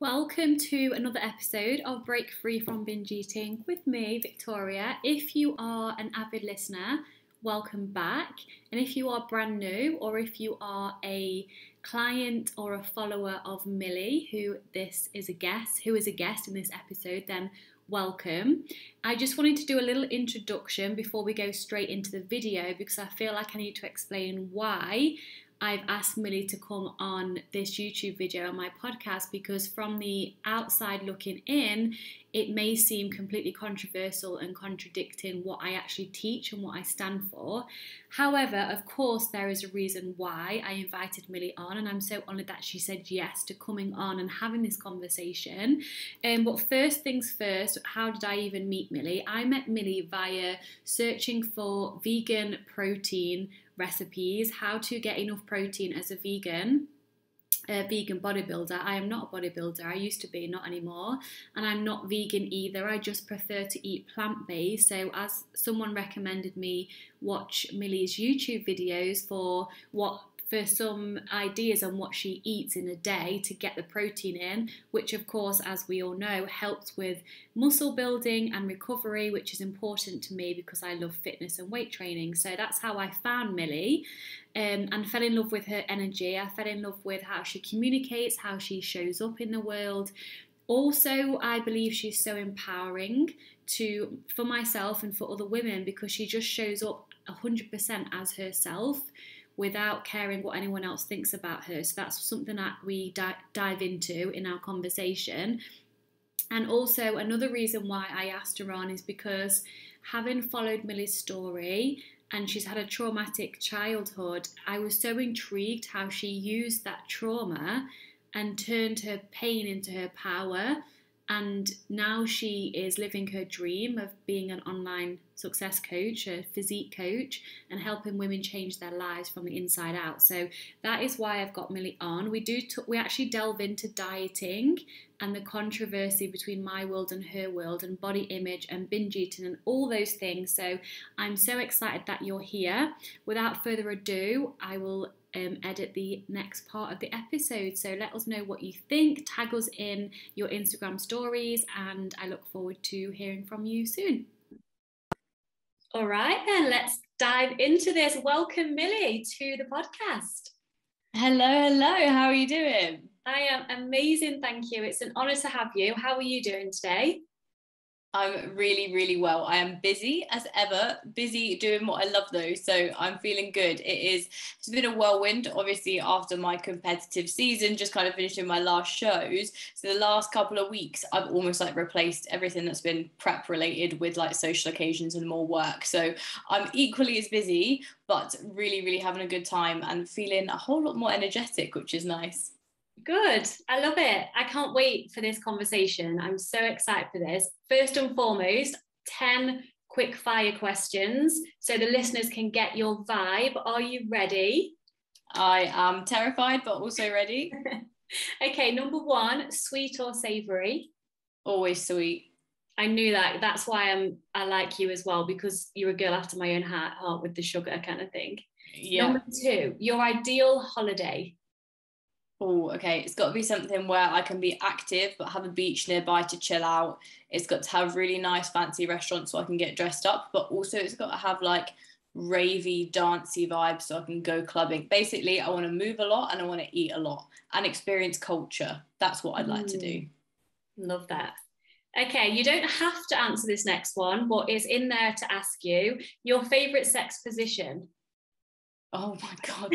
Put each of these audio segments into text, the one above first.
Welcome to another episode of Break Free from Binge Eating with me, Victoria. If you are an avid listener, welcome back. And if you are brand new, or if you are a client or a follower of Millie, who is a guest in this episode, then welcome. I just wanted to do a little introduction before we go straight into the video, because I feel like I need to explain why I've asked Millie to come on this YouTube video on my podcast, because from the outside looking in, it may seem completely controversial and contradicting what I actually teach and what I stand for. However, of course, there is a reason why I invited Millie on, and I'm so honoured that she said yes to coming on and having this conversation. But first things first, how did I even meet Millie? I met Millie via searching for vegan protein recipes, how to get enough protein as a vegan bodybuilder. I am not a bodybuilder. I used to be, not anymore. And I'm not vegan either. I just prefer to eat plant-based. So as someone recommended me watch Millie's YouTube videos for some ideas on what she eats in a day to get the protein in, which of course, as we all know, helps with muscle building and recovery, which is important to me because I love fitness and weight training. So that's how I found Millie and fell in love with her energy. I fell in love with how she communicates, how she shows up in the world. Also, I believe she's so empowering for myself and for other women, because she just shows up 100% as herself, without caring what anyone else thinks about her. So that's something that we dive into in our conversation. And also another reason why I asked her on is because, having followed Millie's story, and she's had a traumatic childhood, I was so intrigued how she used that trauma and turned her pain into her power. And now she is living her dream of being an online success coach, a physique coach, and helping women change their lives from the inside out. So that is why I've got Millie on. We actually delve into dieting and the controversy between my world and her world, and body image and binge eating and all those things. So I'm so excited that you're here. Without further ado, I will edit the next part of the episode. So let us know what you think. Tag us in your Instagram stories, and I look forward to hearing from you soon. All right, then let's dive into this. Welcome, Millie, to the podcast. Hello. How are you doing? I am amazing, thank you. It's an honour to have you. How are you doing today? I'm really well. I am busy as ever, busy doing what I love though, so I'm feeling good. It's been a whirlwind, obviously, after my competitive season, just kind of finishing my last shows. So the last couple of weeks, I've almost like replaced everything that's been prep related with like social occasions and more work. So I'm equally as busy, but really having a good time and feeling a whole lot more energetic, which is nice. Good. I love it. I can't wait for this conversation. I'm so excited for this. First and foremost, 10 quick fire questions so the listeners can get your vibe. Are you ready? I am terrified, but also ready. Okay, number one, sweet or savoury? Always sweet. I knew that. That's why I like you as well, because you're a girl after my own heart with the sugar kind of thing. Yeah. Number two, your ideal holiday? Oh, okay. It's got to be something where I can be active but have a beach nearby to chill out. It's got to have really nice fancy restaurants so I can get dressed up, but also it's got to have like ravey, dancey vibes so I can go clubbing. Basically, I want to move a lot and I want to eat a lot and experience culture. That's what I'd like to do. Love that. Okay, you don't have to answer this next one, but it's in there to ask you. Your favourite sex position? Oh my God.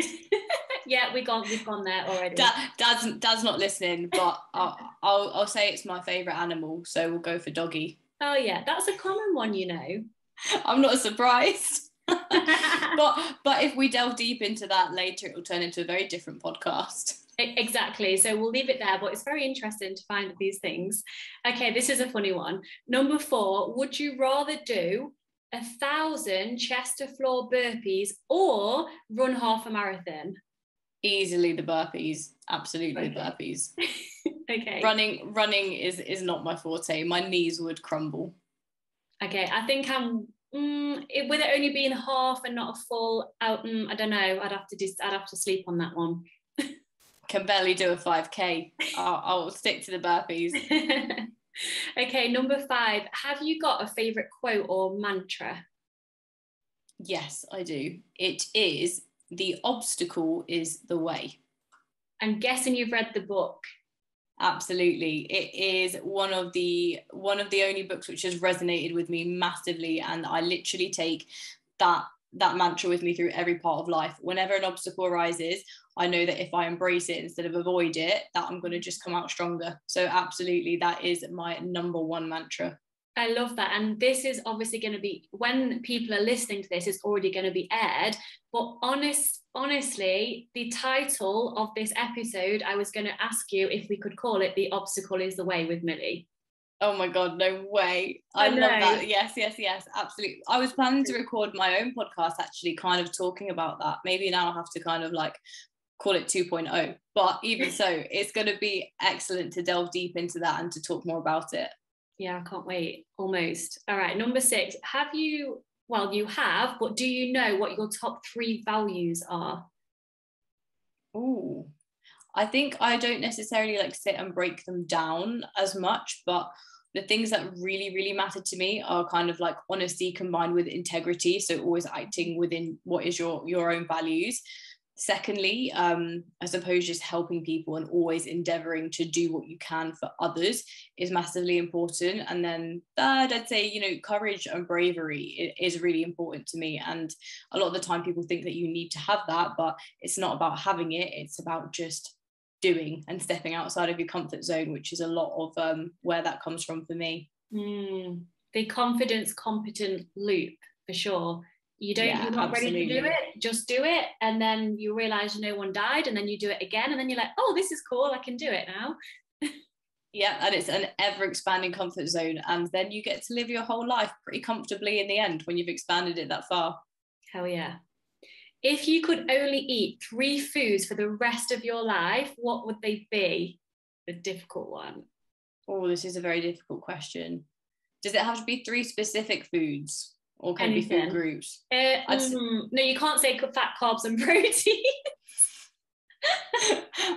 Yeah, we've gone there already. Dad's not listening, but I'll say it's my favourite animal, so we'll go for doggy. Oh yeah, that's a common one, you know. I'm not surprised. but if we delve deep into that later, it will turn into a very different podcast. Exactly, so we'll leave it there, but it's very interesting to find these things. Okay, this is a funny one. Number 4, would you rather do 1,000 chest to floor burpees or run half a marathon? Easily the burpees. Absolutely. Okay. The burpees. Okay. Running is not my forte. My knees would crumble. Okay, I think I'm with it only being half and not a full. I don't know. I'd have to sleep on that one. Can barely do a 5K. I'll stick to the burpees. Okay, number 5. Have you got a favourite quote or mantra? Yes, I do. It is, the obstacle is the way. I'm guessing you've read the book. Absolutely. It is one of the only books which has resonated with me massively, and I literally take that mantra with me through every part of life. Whenever an obstacle arises, I know that if I embrace it instead of avoid it, that I'm going to just come out stronger. So absolutely, that is my number 1 mantra. I love that. And this is obviously going to be, when people are listening to this, it's already going to be aired. But honestly, the title of this episode, I was going to ask you if we could call it The Obstacle is the Way with Millie. Oh my God, no way. I love that. Yes, absolutely. I was planning to record my own podcast actually, kind of talking about that. Maybe now I'll have to kind of like call it 2.0. But even so, it's going to be excellent to delve deep into that and to talk more about it. Yeah, I can't wait. Almost. All right, number 6. You have, but do you know what your top 3 values are? Ooh, I think I don't necessarily like sit and break them down as much, but the things that really, really matter to me are kind of like honesty combined with integrity. So always acting within what is your own values. Secondly, I suppose just helping people and always endeavoring to do what you can for others is massively important. And then third, I'd say, courage and bravery is really important to me. And a lot of the time people think that you need to have that, but it's not about having it. It's about just doing and stepping outside of your comfort zone, which is a lot of where that comes from for me. The confidence competent loop, for sure. You're not ready to do it, just do it, and then you realize no one died, and then you do it again, and then you're like, oh, this is cool, I can do it now. Yeah, and it's an ever expanding comfort zone, and then you get to live your whole life pretty comfortably in the end when you've expanded it that far. Hell yeah. If you could only eat 3 foods for the rest of your life, what would they be? The difficult one. Oh, this is a very difficult question. Does it have to be 3 specific foods? Or can it be food groups? No, you can't say fat, carbs and protein.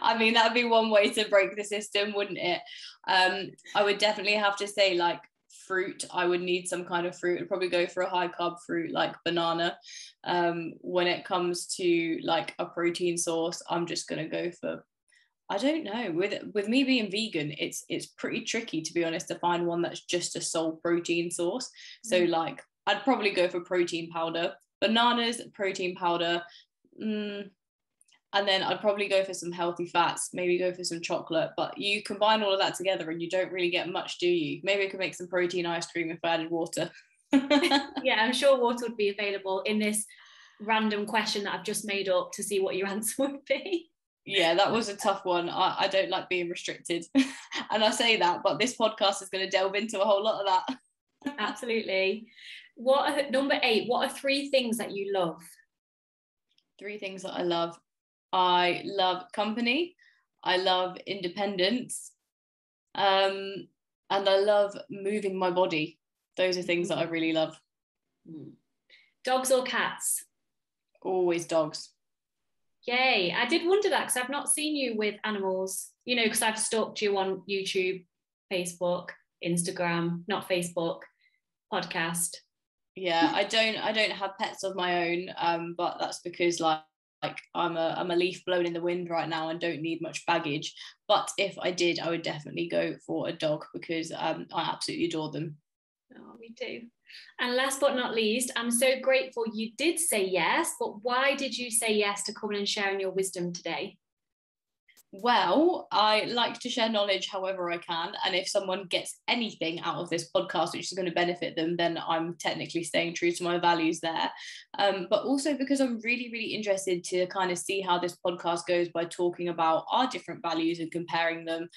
I mean, that'd be one way to break the system, wouldn't it? I would definitely have to say like fruit. I would need some kind of fruit. I'd probably go for a high carb fruit like banana. When it comes to like a protein source, I'm just gonna go for, I don't know, with me being vegan, it's pretty tricky, to be honest, to find one that's just a sole protein source. So like I'd probably go for protein powder, bananas, protein powder, and then I'd probably go for some healthy fats, maybe go for some chocolate. But you combine all of that together and you don't really get much, do you? Maybe I could make some protein ice cream if I added water. Yeah, I'm sure water would be available in this random question that I've just made up to see what your answer would be. Yeah, that was a tough one. I don't like being restricted. And I say that, but this podcast is going to delve into a whole lot of that. Absolutely. Number 8, what are 3 things that you love? 3 things that I love. I love company. I love independence. And I love moving my body. Those are things that I really love. Dogs or cats? Always dogs. Yay. I did wonder that because I've not seen you with animals, because I've stalked you on YouTube, Facebook, Instagram, not Facebook, podcast. Yeah, I don't have pets of my own, but that's because like I'm a leaf blowing in the wind right now and don't need much baggage. But if I did, I would definitely go for a dog because I absolutely adore them. Oh, me too. And last but not least, I'm so grateful you did say yes, but why did you say yes to coming and sharing your wisdom today? Well, I like to share knowledge however I can, and if someone gets anything out of this podcast which is going to benefit them, then I'm technically staying true to my values there. But also because I'm really, really interested to kind of see how this podcast goes by talking about our different values and comparing them,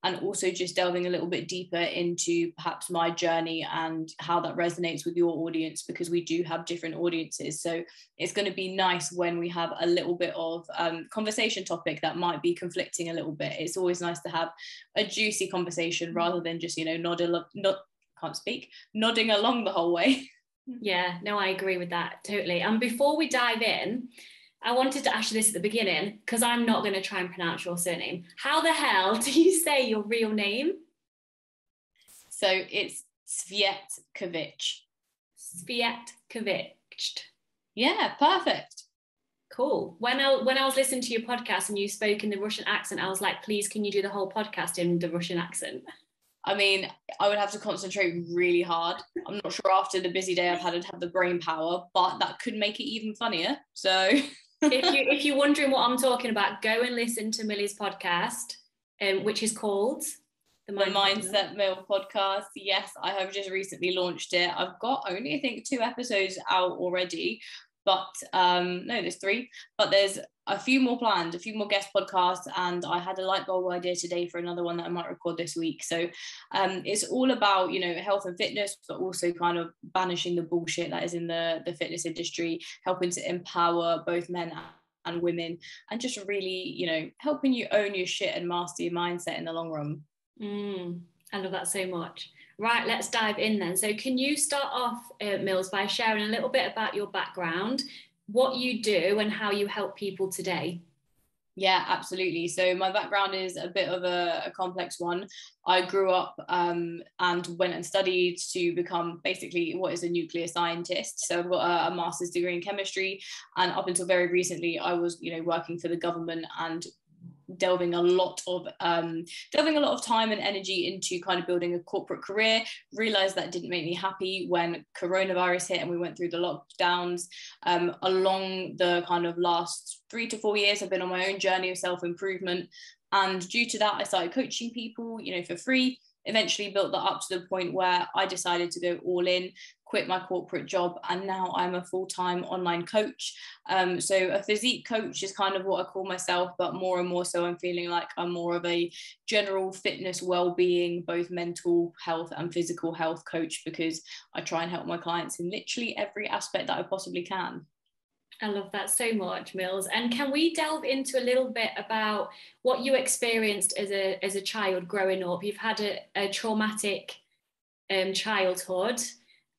and also just delving a little bit deeper into perhaps my journey and how that resonates with your audience, because we do have different audiences. So it's going to be nice when we have a little bit of conversation topic that might be conflicting a little bit. It's always nice to have a juicy conversation rather than just, nodding along the whole way. Yeah, no, I agree with that totally. And before we dive in, I wanted to ask you this at the beginning because I'm not going to try and pronounce your surname. How the hell do you say your real name? So it's Cvjetkovic. Cvjetkovic. Yeah, perfect. Cool. When I was listening to your podcast and you spoke in the Russian accent, I was like, please, can you do the whole podcast in the Russian accent? I mean, I would have to concentrate really hard. I'm not sure after the busy day I've had to have the brain power, but that could make it even funnier. So if you're wondering what I'm talking about, go and listen to Millie's podcast, which is called the Mindset Mill podcast. Yes, I have just recently launched it. I've got only, I think, 2 episodes out already, but no, there's 3, but there's a few more planned, a few more guest podcasts, and I had a light bulb idea today for another one that I might record this week. So it's all about, you know, health and fitness, but also kind of banishing the bullshit that is in the fitness industry, helping to empower both men and women, and just really, you know, helping you own your shit and master your mindset in the long run. I love that so much. Right, let's dive in then. So can you start off, Mills, by sharing a little bit about your background, what you do and how you help people today? Yeah, absolutely. So my background is a bit of a complex one. I grew up and went and studied to become basically what is a nuclear scientist. So I've got a master's degree in chemistry, and up until very recently, I was, you know, working for the government and delving a lot of time and energy into kind of building a corporate career. Realized that didn't make me happy when coronavirus hit and we went through the lockdowns. Along the kind of last 3 to 4 years, I've been on my own journey of self-improvement, and due to that I started coaching people, you know, for free. Eventually built that up to the point where I decided to go all in, quit my corporate job, and now I'm a full-time online coach. So a physique coach is kind of what I call myself, but more and more so I'm feeling like I'm more of a general fitness, well-being, both mental health and physical health coach, because I try and help my clients in literally every aspect that I possibly can. I love that so much, Mills. And can we delve into a little bit about what you experienced as a child growing up? You've had a traumatic childhood.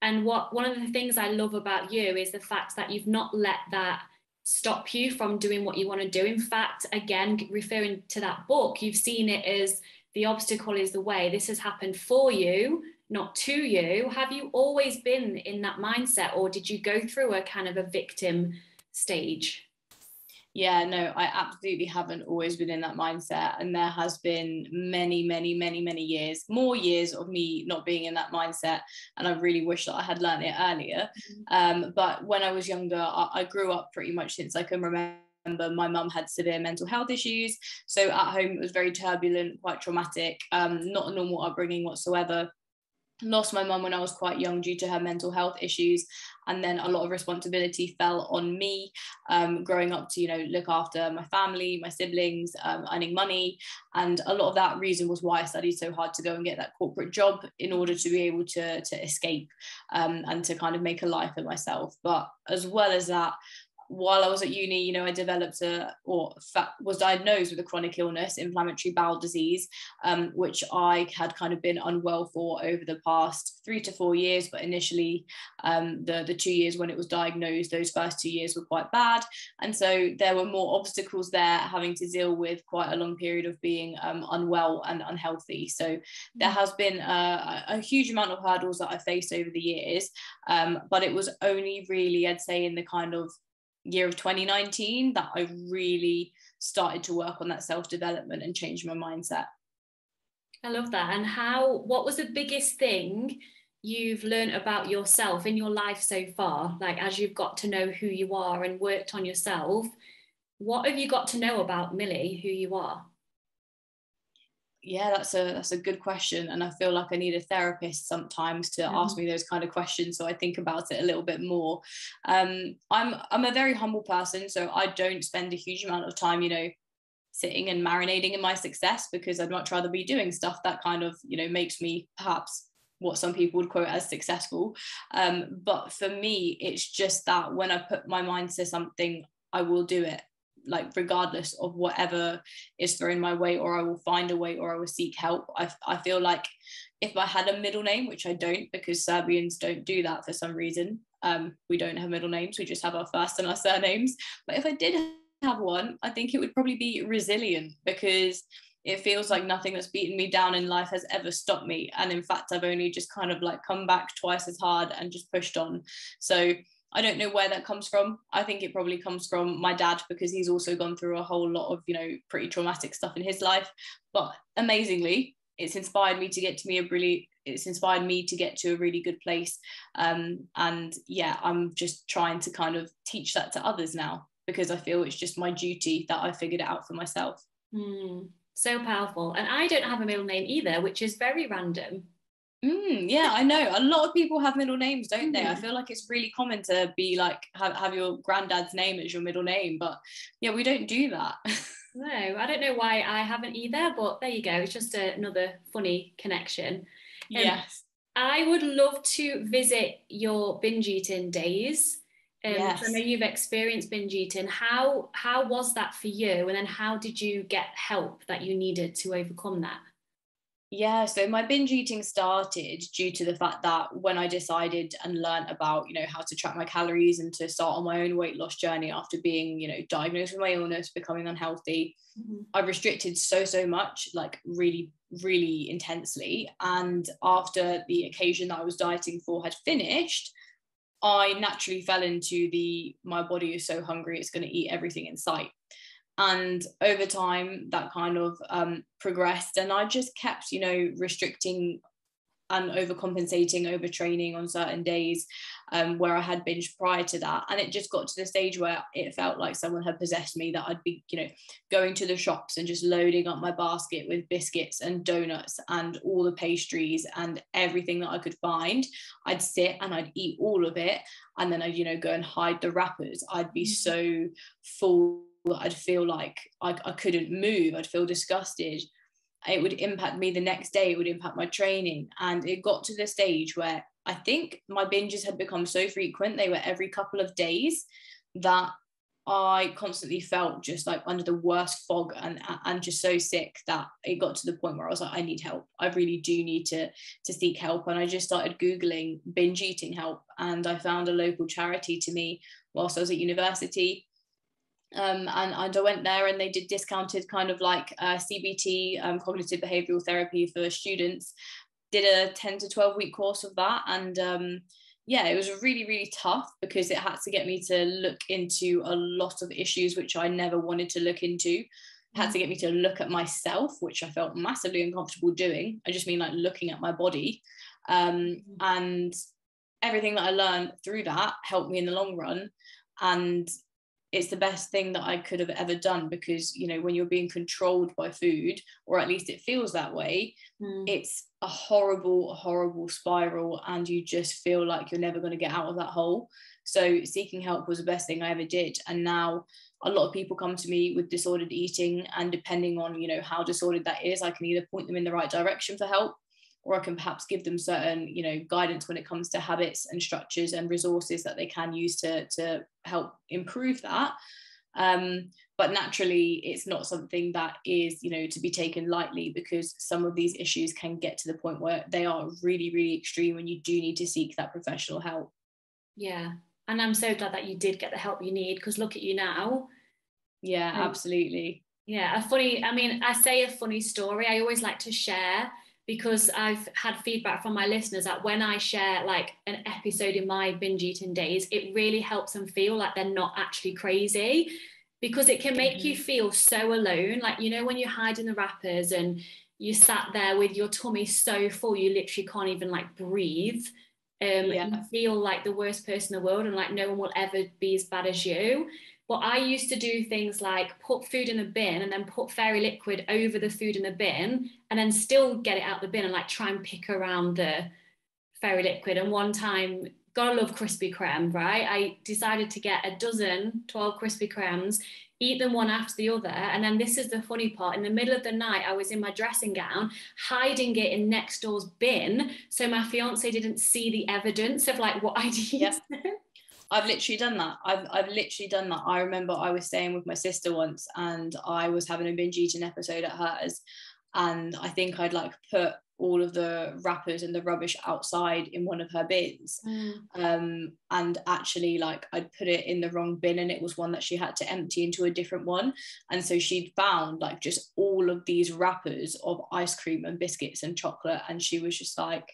And one of the things I love about you is the fact that you've not let that stop you from doing what you want to do. In fact, again, referring to that book, you've seen it as the obstacle is the way. This has happened for you, not to you. Have you always been in that mindset, or did you go through a kind of a victim stage? Yeah, no, I absolutely haven't always been in that mindset. And there has been many years, more years of me not being in that mindset. And I really wish that I had learned it earlier. But when I was younger, I grew up pretty much since I can remember. My mum had severe mental health issues. So at home, it was very turbulent, quite traumatic, not a normal upbringing whatsoever. Lost my mum when I was quite young due to her mental health issues, and then a lot of responsibility fell on me, growing up to, you know, look after my family, my siblings, earning money, and a lot of that reason was why I studied so hard to go and get that corporate job in order to be able to escape and to kind of make a life for myself. But as well as that, while I was at uni, you know, I developed was diagnosed with a chronic illness, inflammatory bowel disease, which I had kind of been unwell for over the past 3 to 4 years. But initially, the 2 years when it was diagnosed, those first 2 years were quite bad. And so there were more obstacles there, having to deal with quite a long period of being unwell and unhealthy. So there has been a huge amount of hurdles that I faced over the years. But it was only really, I'd say, in the kind of year of 2019 that I really started to work on that self-development and change my mindset. I love that. And what was the biggest thing you've learned about yourself in your life so far? Like, as you've got to know who you are and worked on yourself, what have you got to know about Millie, who you are? Yeah, that's a good question, and I feel like I need a therapist sometimes to ask me those kind of questions, so I think about it a little bit more. I'm a very humble person, so I don't spend a huge amount of time, you know, sitting and marinating in my success, because I'd much rather be doing stuff that kind of, you know, makes me perhaps what some people would quote as successful. But for me, it's just that when I put my mind to something, I will do it, like regardless of whatever is thrown my way, or I will find a way, or I will seek help. I feel like if I had a middle name, which I don't, because Serbians don't do that for some reason, We don't have middle names, we just have our first and our surnames. But if I did have one, I think it would probably be resilient, because it feels like nothing that's beaten me down in life has ever stopped me. And in fact, I've only just kind of like come back twice as hard and just pushed on. So I don't know where that comes from. I think it probably comes from my dad, because he's also gone through a whole lot of, you know, pretty traumatic stuff in his life. But amazingly, it's inspired me to get to a really good place. And yeah, I'm just trying to kind of teach that to others now, because I feel it's just my duty that I figured it out for myself. So powerful. And I don't have a middle name either, which is very random. Yeah, I know. A lot of people have middle names, don't they? I feel like it's really common to be like, have your granddad's name as your middle name. But yeah, we don't do that. No, I don't know why I haven't either, but there you go. It's just another funny connection. Yes. I would love to visit your binge eating days. Yes. I know you've experienced binge eating. How was that for you? And then how did you get help that you needed to overcome that? Yeah, so my binge eating started due to the fact that when I decided and learned about, you know, how to track my calories and to start on my own weight loss journey after being, you know, diagnosed with my illness, becoming unhealthy, I restricted so much, like really, really intensely. And after the occasion that I was dieting for had finished, I naturally fell into my body is so hungry, it's going to eat everything in sight. And over time that kind of progressed, and I just kept, you know, restricting and overcompensating, overtraining on certain days where I had binged prior to that. And it just got to the stage where it felt like someone had possessed me, that I'd be, you know, going to the shops and just loading up my basket with biscuits and donuts and all the pastries and everything that I could find. I'd sit and I'd eat all of it, and then I'd, you know, go and hide the wrappers. I'd be so full that I'd feel like I couldn't move. I'd feel disgusted. It would impact me the next day. It would impact my training. And it got to the stage where I think my binges had become so frequent, they were every couple of days, that I constantly felt just like under the worst fog and just so sick that it got to the point where I was like, I need help. I really do need to seek help. And I just started Googling binge eating help, and I found a local charity to me whilst I was at university. And I went there, and they did discounted kind of like CBT, cognitive behavioural therapy for students. Did a 10 to 12 week course of that, and yeah, it was really, really tough, because it had to get me to look into a lot of issues which I never wanted to look into. It had to get me to look at myself, which I felt massively uncomfortable doing. I just mean like looking at my body, and everything that I learned through that helped me in the long run. And it's the best thing that I could have ever done, because, you know, when you're being controlled by food, or at least it feels that way, it's a horrible, horrible spiral, and you just feel like you're never going to get out of that hole. So seeking help was the best thing I ever did. And now a lot of people come to me with disordered eating, and depending on, you know, how disordered that is, I can either point them in the right direction for help, or I can perhaps give them certain, you know, guidance when it comes to habits and structures and resources that they can use to help improve that. But naturally, it's not something that is, you know, to be taken lightly, because some of these issues can get to the point where they are really, really extreme, and you do need to seek that professional help. Yeah. And I'm so glad that you did get the help you need, because look at you now. Yeah, absolutely. Yeah, I say a funny story. I always like to share, because I've had feedback from my listeners that when I share like an episode in my binge eating days, it really helps them feel like they're not actually crazy, because it can make you feel so alone. Like, you know, when you're hiding the wrappers and you sat there with your tummy so full, you literally can't even like breathe. You feel like the worst person in the world, and like no one will ever be as bad as you. But I used to do things like put food in a bin and then put fairy liquid over the food in the bin, and then still get it out the bin and like try and pick around the fairy liquid. And one time, gotta love Krispy Kreme, right? I decided to get 12 Krispy Kremes, eat them one after the other. And then this is the funny part. In the middle of the night, I was in my dressing gown, hiding it in next door's bin, so my fiance didn't see the evidence of like what I'd eaten. I've literally done that. I've literally done that. I remember I was staying with my sister once, and I was having a binge eating episode at hers, and I think I'd like put all of the wrappers and the rubbish outside in one of her bins. And actually, like, I'd put it in the wrong bin, and it was one that she had to empty into a different one. And so she'd found like just all of these wrappers of ice cream and biscuits and chocolate, and she was just like,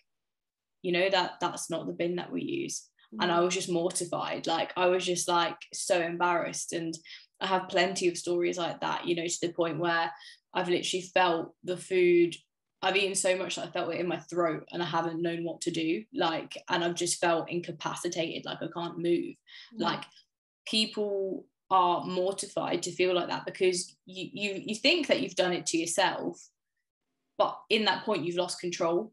you know, that's not the bin that we use. And I was just mortified. Like, I was just like so embarrassed. And I have plenty of stories like that, you know, to the point where I've literally felt the food, I've eaten so much that I felt it in my throat and I haven't known what to do, like, and I've just felt incapacitated, like I can't move. Like, people are mortified to feel like that, because you think that you've done it to yourself, but in that point you've lost control,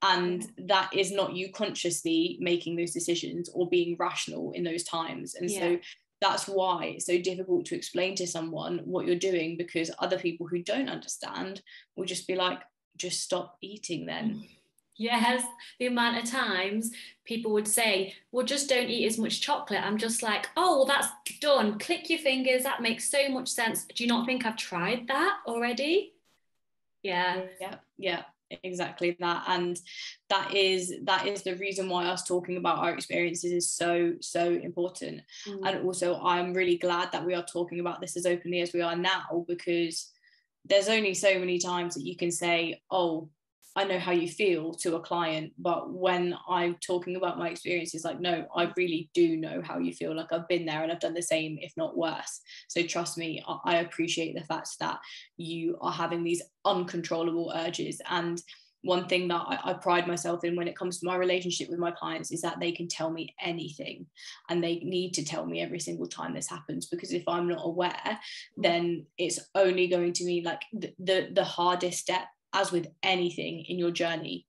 and that is not you consciously making those decisions or being rational in those times. And so that's why it's so difficult to explain to someone what you're doing, because other people who don't understand will just be like, just stop eating then. Yes, the amount of times people would say, well, just don't eat as much chocolate. I'm just like, oh, well, that's done. Click your fingers. That makes so much sense. Do you not think I've tried that already? Yeah, exactly that. And that is the reason why us talking about our experiences is so important. And also, I'm really glad that we are talking about this as openly as we are now, because there's only so many times that you can say, oh, I know how you feel, to a client. But when I'm talking about my experiences, like, no, I really do know how you feel. Like, I've been there and I've done the same, if not worse. So trust me, I appreciate the fact that you are having these uncontrollable urges. And one thing that I pride myself in when it comes to my relationship with my clients is that they can tell me anything, and they need to tell me every single time this happens, because if I'm not aware, then it's only going to mean like the hardest step, as with anything in your journey,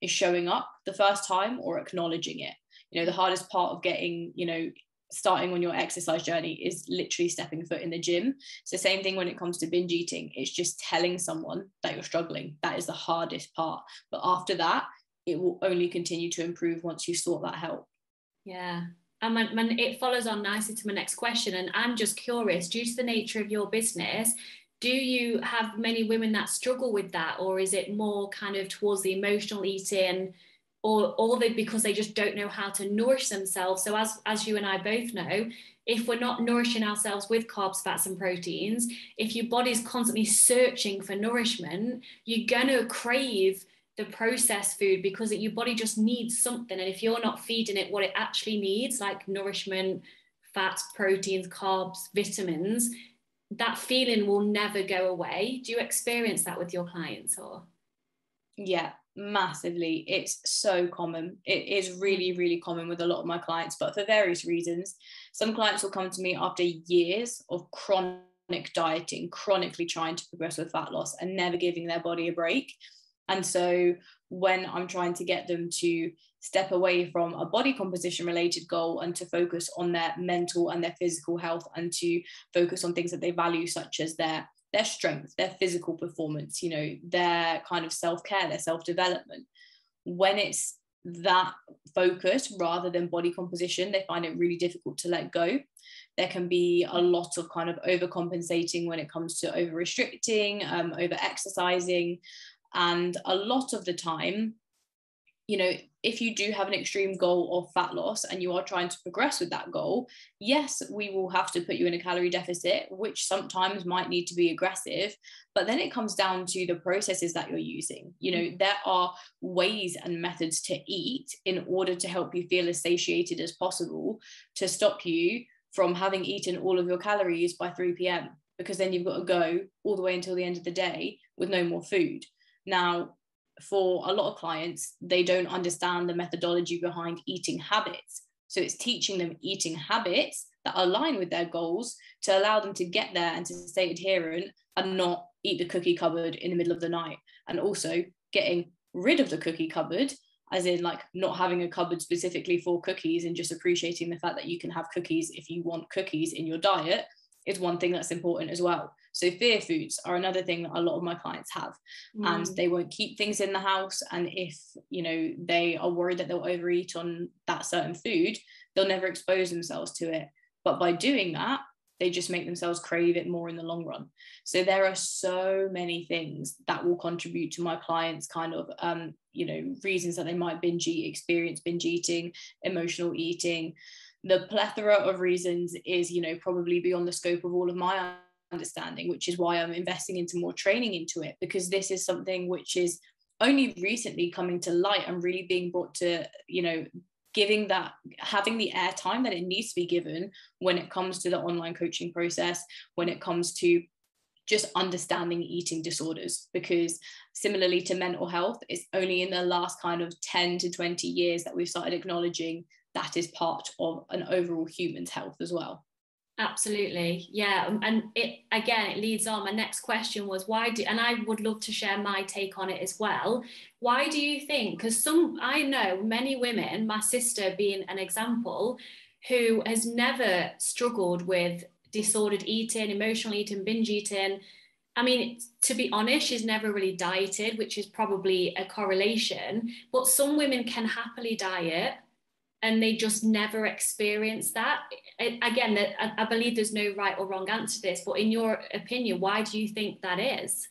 is showing up the first time or acknowledging it. You know, the hardest part of getting, you know, starting on your exercise journey is literally stepping foot in the gym. It's the same thing when it comes to binge eating. It's just telling someone that you're struggling. That is the hardest part. But after that, it will only continue to improve once you sort that help. Yeah. And it follows on nicely to my next question. And I'm just curious, due to the nature of your business, do you have many women that struggle with that? Or is it more kind of towards the emotional eating, or they, because they just don't know how to nourish themselves? So as you and I both know, if we're not nourishing ourselves with carbs, fats and proteins, if your body's constantly searching for nourishment, you're gonna crave the processed food, because your body just needs something. And if you're not feeding it what it actually needs, like nourishment, fats, proteins, carbs, vitamins, that feeling will never go away. Do you experience that with your clients? Or yeah, massively. It's so common. It is really, really common with a lot of my clients, but for various reasons. Some clients will come to me after years of chronic dieting, chronically trying to progress with fat loss and never giving their body a break. And so when I'm trying to get them to step away from a body composition related goal and to focus on their mental and their physical health, and to focus on things that they value, such as their strength, their physical performance, you know, their kind of self-care, their self-development, when it's that focus rather than body composition, they find it really difficult to let go. There can be a lot of kind of overcompensating when it comes to over restricting, over exercising. And a lot of the time, you know, if you do have an extreme goal of fat loss and you are trying to progress with that goal, yes, we will have to put you in a calorie deficit, which sometimes might need to be aggressive. But then it comes down to the processes that you're using. You know, there are ways and methods to eat in order to help you feel as satiated as possible, to stop you from having eaten all of your calories by 3 p.m, because then you've got to go all the way until the end of the day with no more food. Now, for a lot of clients, they don't understand the methodology behind eating habits. So it's teaching them eating habits that align with their goals to allow them to get there and to stay adherent and not eat the cookie cupboard in the middle of the night. And also getting rid of the cookie cupboard, as in like not having a cupboard specifically for cookies, and just appreciating the fact that you can have cookies if you want cookies in your diet, is one thing that's important as well. So fear foods are another thing that a lot of my clients have, and they won't keep things in the house. And if, you know, they are worried that they'll overeat on that certain food, they'll never expose themselves to it. But by doing that, they just make themselves crave it more in the long run. So there are so many things that will contribute to my clients kind of reasons that they might binge eat, experience binge eating, emotional eating. The plethora of reasons is probably beyond the scope of all of my understanding, which is why I'm investing into more training into it, because this is something which is only recently coming to light and really being brought to having the airtime that it needs to be given when it comes to the online coaching process, when it comes to just understanding eating disorders. Because similarly to mental health, it's only in the last kind of 10 to 20 years that we've started acknowledging that is part of an overall human's health as well. Absolutely, yeah. And it leads on. My next question was and I would love to share my take on it as well. Why do you think, because I know many women, my sister being an example, who has never struggled with disordered eating, emotional eating, binge eating. I mean, to be honest, she's never really dieted, which is probably a correlation, but some women can happily diet and they just never experience that. Again, I believe there's no right or wrong answer to this, but in your opinion, why do you think that is?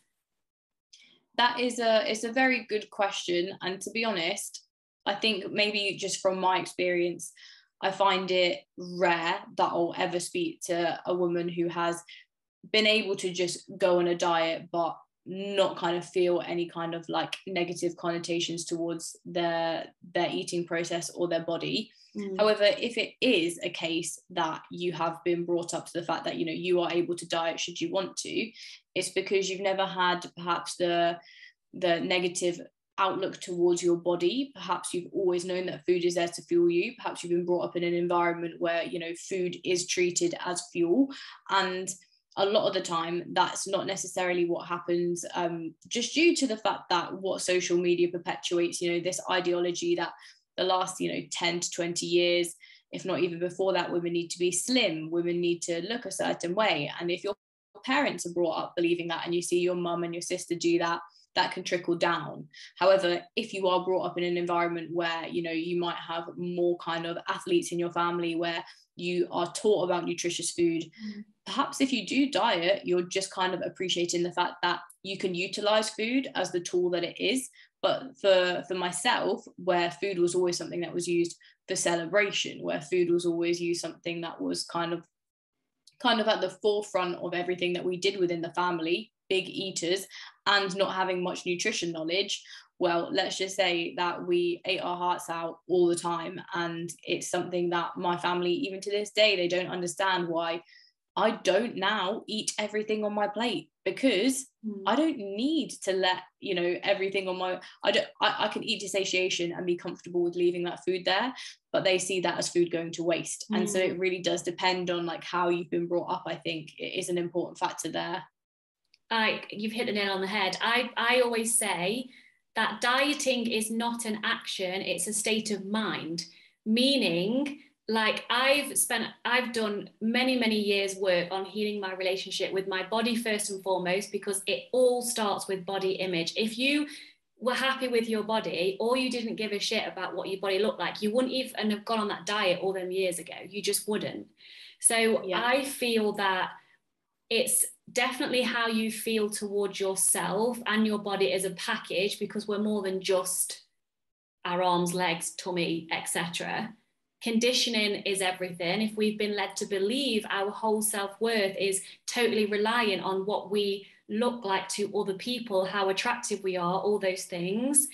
It's a very good question. And to be honest, I think maybe just from my experience, I find it rare that I'll ever speak to a woman who has been able to just go on a diet, but not kind of feel any kind of like negative connotations towards their eating process or their body. However, if it is a case that you have been brought up to the fact that you are able to diet should you want to, it's because you've never had perhaps the negative outlook towards your body. Perhaps you've always known that food is there to fuel you. Perhaps you've been brought up in an environment where food is treated as fuel, and a lot of the time that's not necessarily what happens, just due to the fact that what social media perpetuates, this ideology that the last 10 to 20 years, if not even before that, women need to be slim, women need to look a certain way. And if your parents are brought up believing that and you see your mum and your sister do that, that can trickle down. However, if you are brought up in an environment where you might have more kind of athletes in your family, where you are taught about nutritious food, perhaps if you do diet, you're just kind of appreciating the fact that you can utilize food as the tool that it is. But for myself, where food was always something that was used for celebration, where food was always used something that was kind of at the forefront of everything that we did within the family, big eaters, and not having much nutrition knowledge, well, let's just say that we ate our hearts out all the time. And it's something that my family, even to this day, they don't understand why I don't now eat everything on my plate, because I don't need to let everything on my, I can eat to satiation and be comfortable with leaving that food there, but they see that as food going to waste. And so it really does depend on like how you've been brought up. I think it is an important factor there. You've hit the nail on the head. I always say that dieting is not an action, it's a state of mind, meaning like I've done many years work on healing my relationship with my body first and foremost, because it all starts with body image. If you were happy with your body, or you didn't give a shit about what your body looked like, you wouldn't even have gone on that diet all them years ago. You just wouldn't. So yeah. I feel that it's definitely how you feel towards yourself and your body as a package, because we're more than just our arms, legs, tummy, etc. Conditioning is everything. If we've been led to believe our whole self-worth is totally reliant on what we look like to other people, how attractive we are, all those things.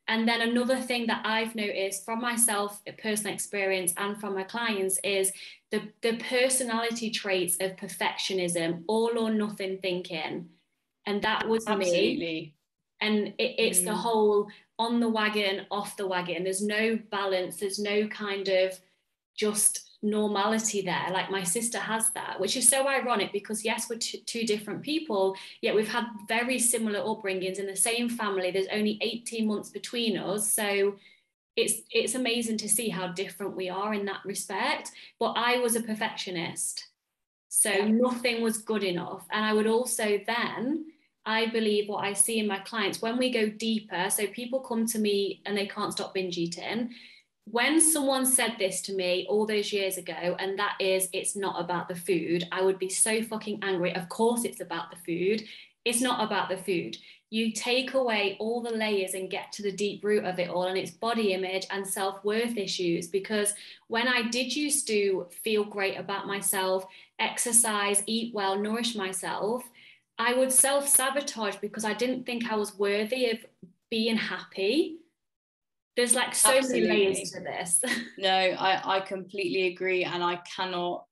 And then another thing that I've noticed from myself, personal experience, and from my clients is the personality traits of perfectionism, all or nothing thinking. And that was Absolutely. me. And it's the whole on the wagon, off the wagon. There's no balance. There's no kind of just normality there. Like my sister has that, which is so ironic, because yes, we're two different people, yet we've had very similar upbringings in the same family. There's only 18 months between us. So it's amazing to see how different we are in that respect. But I was a perfectionist. So nothing was good enough. And I would also then, I believe what I see in my clients, when we go deeper, so people come to me and they can't stop binge eating, when someone said this to me all those years ago, and that is, it's not about the food, I would be so fucking angry. Of course it's about the food. It's not about the food. You take away all the layers and get to the deep root of it all, and it's body image and self-worth issues. Because when I did used to feel great about myself, exercise, eat well, nourish myself, I would self-sabotage because I didn't think I was worthy of being happy. There's like so Absolutely. many layers to this. No, I completely agree, and I cannot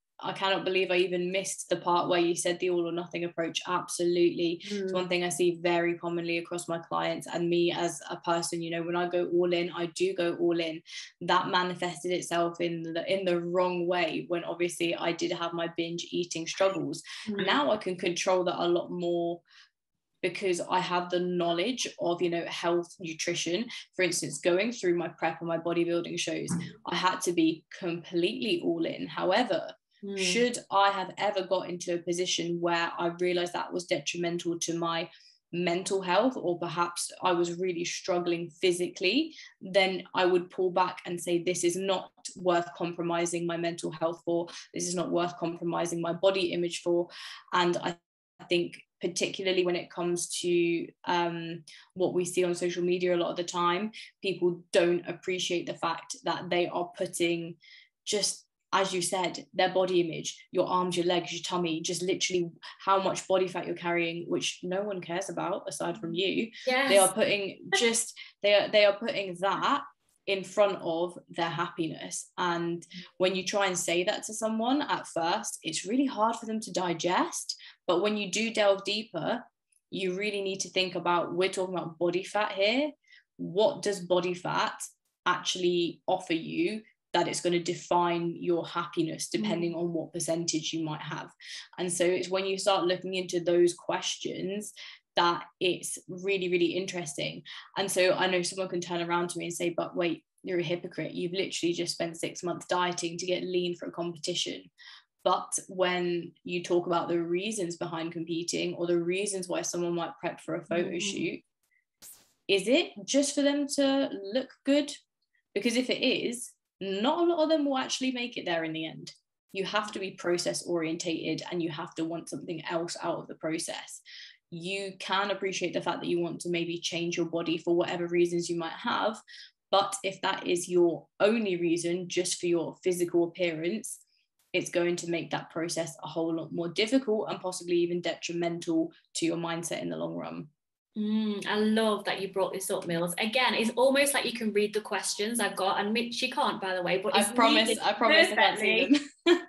believe I even missed the part where you said the all or nothing approach. Absolutely. It's one thing I see very commonly across my clients and me as a person. You know, when I go all in, I do go all in. That manifested itself in the wrong way when obviously I did have my binge eating struggles. Now I can control that a lot more because I have the knowledge of, you know, health, nutrition. For instance, going through my prep and my bodybuilding shows, I had to be completely all in. However, should I have ever got into a position where I realized that was detrimental to my mental health, or perhaps I was really struggling physically, then I would pull back and say, this is not worth compromising my mental health for. This is not worth compromising my body image for. And I think particularly when it comes to what we see on social media a lot of the time, people don't appreciate the fact that they are putting, just as you said, their body image, your arms, your legs, your tummy, just literally how much body fat you're carrying, which no one cares about aside from you. Yes. They are putting they are putting that in front of their happiness. And when you try and say that to someone at first, it's really hard for them to digest. But when you do delve deeper, you really need to think about, we're talking about body fat here. What does body fat actually offer you that it's going to define your happiness depending on what percentage you might have? And so it's when you start looking into those questions that it's really, really interesting. And so I know someone can turn around to me and say, but wait, you're a hypocrite. You've literally just spent 6 months dieting to get lean for a competition. But when you talk about the reasons behind competing, or the reasons why someone might prep for a photo shoot, is it just for them to look good? Because if it is, not a lot of them will actually make it there in the end. You have to be process orientated, and you have to want something else out of the process. You can appreciate the fact that you want to maybe change your body for whatever reasons you might have. But if that is your only reason, just for your physical appearance, it's going to make that process a whole lot more difficult and possibly even detrimental to your mindset in the long run. I love that you brought this up, Mills. Again, it's almost like you can read the questions I've got, and she can't, by the way, but I promise I can't see them.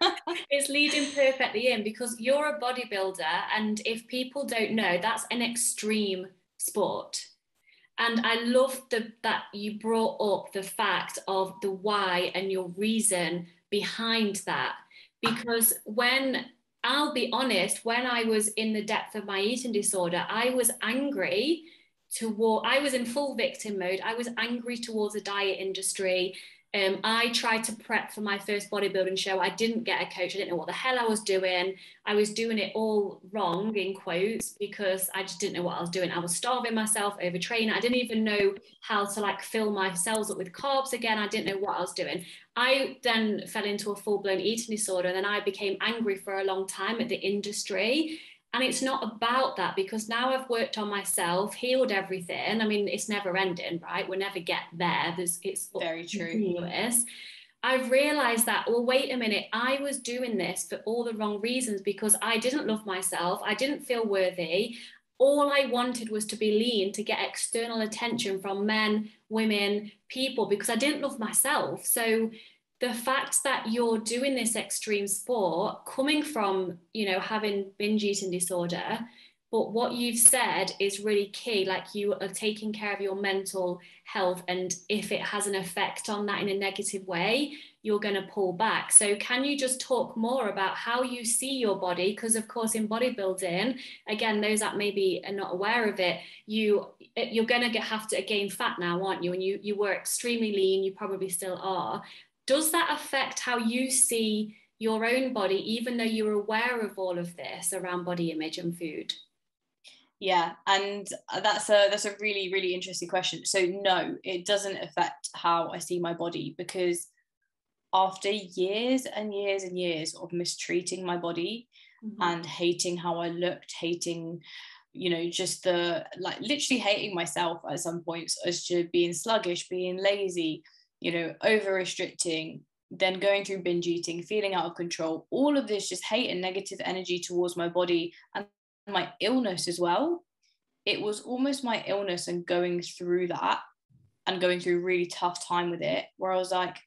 It's leading perfectly in, because you're a bodybuilder, and if people don't know, that's an extreme sport. And I love that you brought up the fact of the why and your reason behind that. Because I'll be honest, when I was in the depth of my eating disorder, I was angry I was in full victim mode. I was angry towards the diet industry. I tried to prep for my first bodybuilding show. I didn't get a coach. I didn't know what the hell I was doing. I was doing it all wrong, in quotes, because I just didn't know what I was doing. I was starving myself, overtraining. I didn't even know how to like fill my cells up with carbs again. I didn't know what I was doing. I then fell into a full-blown eating disorder, and then I became angry for a long time at the industry. And it's not about that, because now I've worked on myself, healed everything. I mean, it's never ending, right? We'll never get there. It's very true. Continuous. I've realized that, well, wait a minute, I was doing this for all the wrong reasons, because I didn't love myself. I didn't feel worthy. All I wanted was to be lean, to get external attention from men, women, people, because I didn't love myself. So the fact that you're doing this extreme sport, coming from, having binge eating disorder, but what you've said is really key. Like, you are taking care of your mental health, and if it has an effect on that in a negative way, you're going to pull back. So can you just talk more about how you see your body? Because of course in bodybuilding, again, those that maybe are not aware of it, you're going to have to gain fat now, aren't you? And you were extremely lean, you probably still are. Does that affect how you see your own body, even though you're aware of all of this around body image and food? Yeah, and that's a really, really interesting question. So no, it doesn't affect how I see my body, because after years and years and years of mistreating my body and hating how I looked, hating, you know, just the, like, literally hating myself at some points as to being sluggish, being lazy, you know, over restricting, then going through binge eating, feeling out of control, all of this just hate and negative energy towards my body and my illness as well. It was almost my illness and going through that and going through a really tough time with it, where I was like,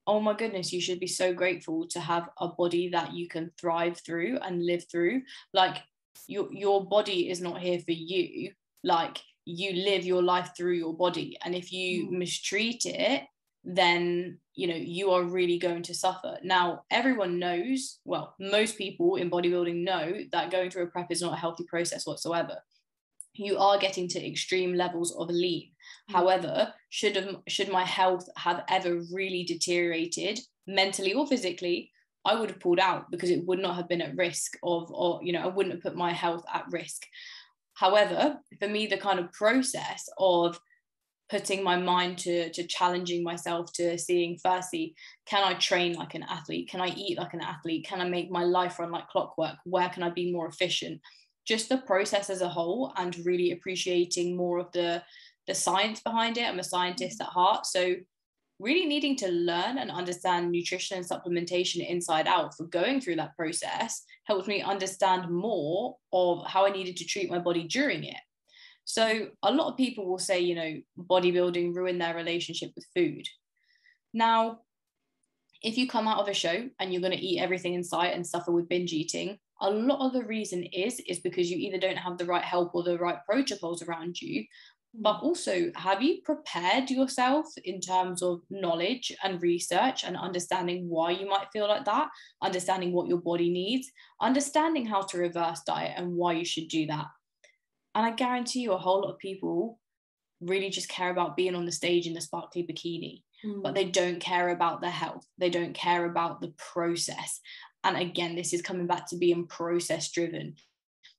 oh my goodness, you should be so grateful to have a body that you can thrive through and live through. Like, your body is not here for you. Like, you live your life through your body, and if you mistreat it, then, you know, you are really going to suffer. Now, everyone knows, well, most people in bodybuilding know that going through a prep is not a healthy process whatsoever. You are getting to extreme levels of lean. However, should my health have ever really deteriorated mentally or physically, I would have pulled out, because it would not have been at risk of, or, you know, I wouldn't have put my health at risk. However, for me, the kind of process of putting my mind to challenging myself, to seeing, firstly, can I train like an athlete? Can I eat like an athlete? Can I make my life run like clockwork? Where can I be more efficient? Just the process as a whole, and really appreciating more of the science behind it. I'm a scientist at heart, so really needing to learn and understand nutrition and supplementation inside out for going through that process helped me understand more of how I needed to treat my body during it. So a lot of people will say, you know, bodybuilding ruined their relationship with food. Now, if you come out of a show and you're going to eat everything in sight and suffer with binge eating, a lot of the reason is because you either don't have the right help or the right protocols around you. But also, have you prepared yourself in terms of knowledge and research and understanding why you might feel like that, understanding what your body needs, understanding how to reverse diet and why you should do that? And I guarantee you, a whole lot of people really just care about being on the stage in the sparkly bikini, but they don't care about their health. They don't care about the process. And again, this is coming back to being process driven.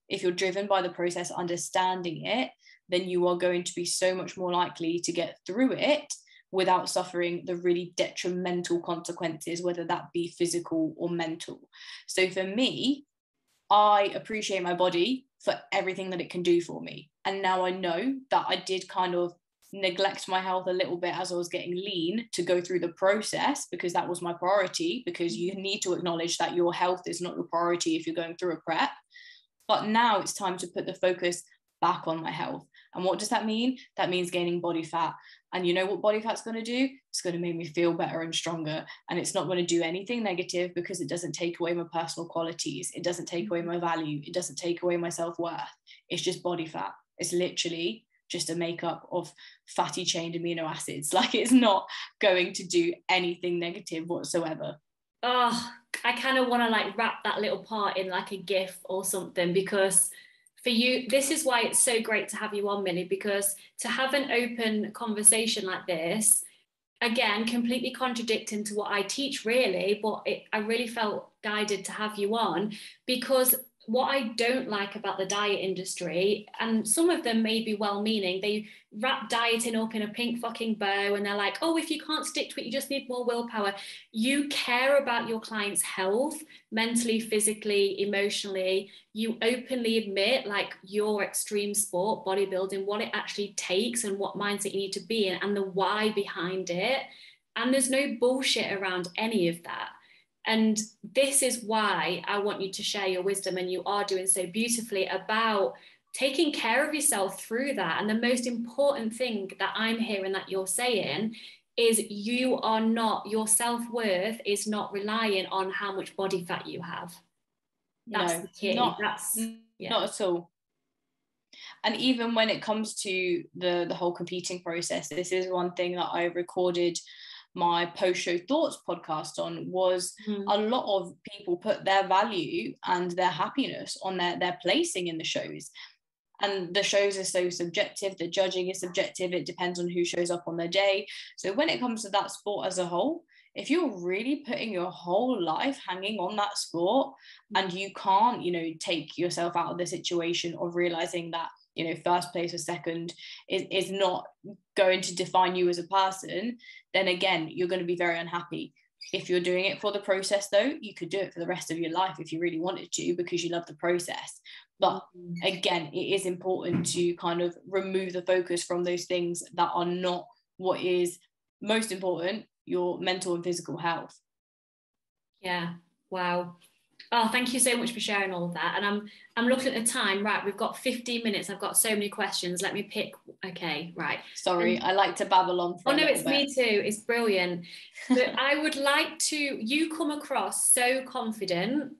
If you're driven by the process, understanding it, then you are going to be so much more likely to get through it without suffering the really detrimental consequences, whether that be physical or mental. So for me, I appreciate my body for everything that it can do for me. And now I know that I did kind of neglect my health a little bit as I was getting lean to go through the process, because that was my priority, because you need to acknowledge that your health is not your priority if you're going through a prep. But now it's time to put the focus back on my health. And what does that mean? That means gaining body fat. And you know what body fat's going to do? It's going to make me feel better and stronger. And it's not going to do anything negative, because it doesn't take away my personal qualities. It doesn't take away my value. It doesn't take away my self-worth. It's just body fat. It's literally just a makeup of fatty chained amino acids. Like, it's not going to do anything negative whatsoever. Oh, I kind of want to like wrap that little part in like a GIF or something, because for you, this is why it's so great to have you on, Millie, because to have an open conversation like this, again, completely contradicting to what I teach really, but I really felt guided to have you on, because what I don't like about the diet industry, and some of them may be well-meaning, they wrap dieting up in a pink fucking bow, and they're like, oh, if you can't stick to it, you just need more willpower. You care about your client's health, mentally, physically, emotionally. You openly admit like your extreme sport, bodybuilding, what it actually takes and what mindset you need to be in and the why behind it. And there's no bullshit around any of that. And this is why I want you to share your wisdom, and you are doing so beautifully, about taking care of yourself through that. And the most important thing that I'm hearing that you're saying is you are not, your self-worth is not relying on how much body fat you have. That's the key. Not at all. And even when it comes to the whole competing process, this is one thing that I recorded my post-show thoughts podcast on, was a lot of people put their value and their happiness on their placing in the shows. And the shows are so subjective, the judging is subjective, it depends on who shows up on their day. So when it comes to that sport as a whole, if you're really putting your whole life hanging on that sport, and you can't, you know, take yourself out of the situation of realizing that, you know, first place or second is not going to define you as a person, then again, you're going to be very unhappy. If you're doing it for the process, though, you could do it for the rest of your life if you really wanted to, because you love the process. But again, it is important to kind of remove the focus from those things that are not what is most important, your mental and physical health. Yeah. Wow. Oh, thank you so much for sharing all of that. And I'm looking at the time. Right, we've got 15 minutes. I've got so many questions. Let me pick. Okay, right. Sorry, I like to babble on for a little bit. Me too. It's brilliant. But I would like to, you come across so confident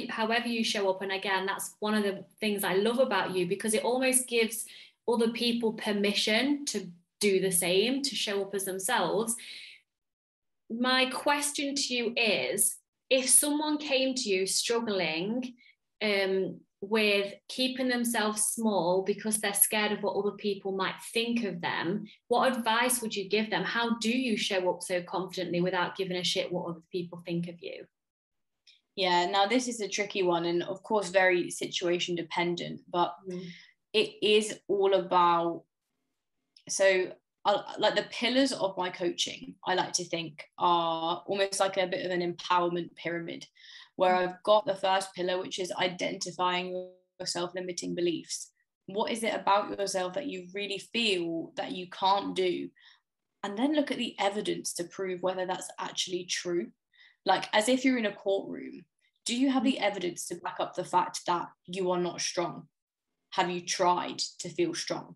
however you show up. And again, that's one of the things I love about you, because it almost gives other people permission to do the same, to show up as themselves. My question to you is, if someone came to you struggling with keeping themselves small because they're scared of what other people might think of them, what advice would you give them? How do you show up so confidently without giving a shit what other people think of you? Yeah, now this is a tricky one, and of course very situation dependent, but it is all about, so like the pillars of my coaching, I like to think, are almost like a bit of an empowerment pyramid, where I've got the first pillar, which is identifying your self-limiting beliefs. What is it about yourself that you really feel that you can't do? And then look at the evidence to prove whether that's actually true. Like, as if you're in a courtroom, do you have the evidence to back up the fact that you are not strong? Have you tried to feel strong?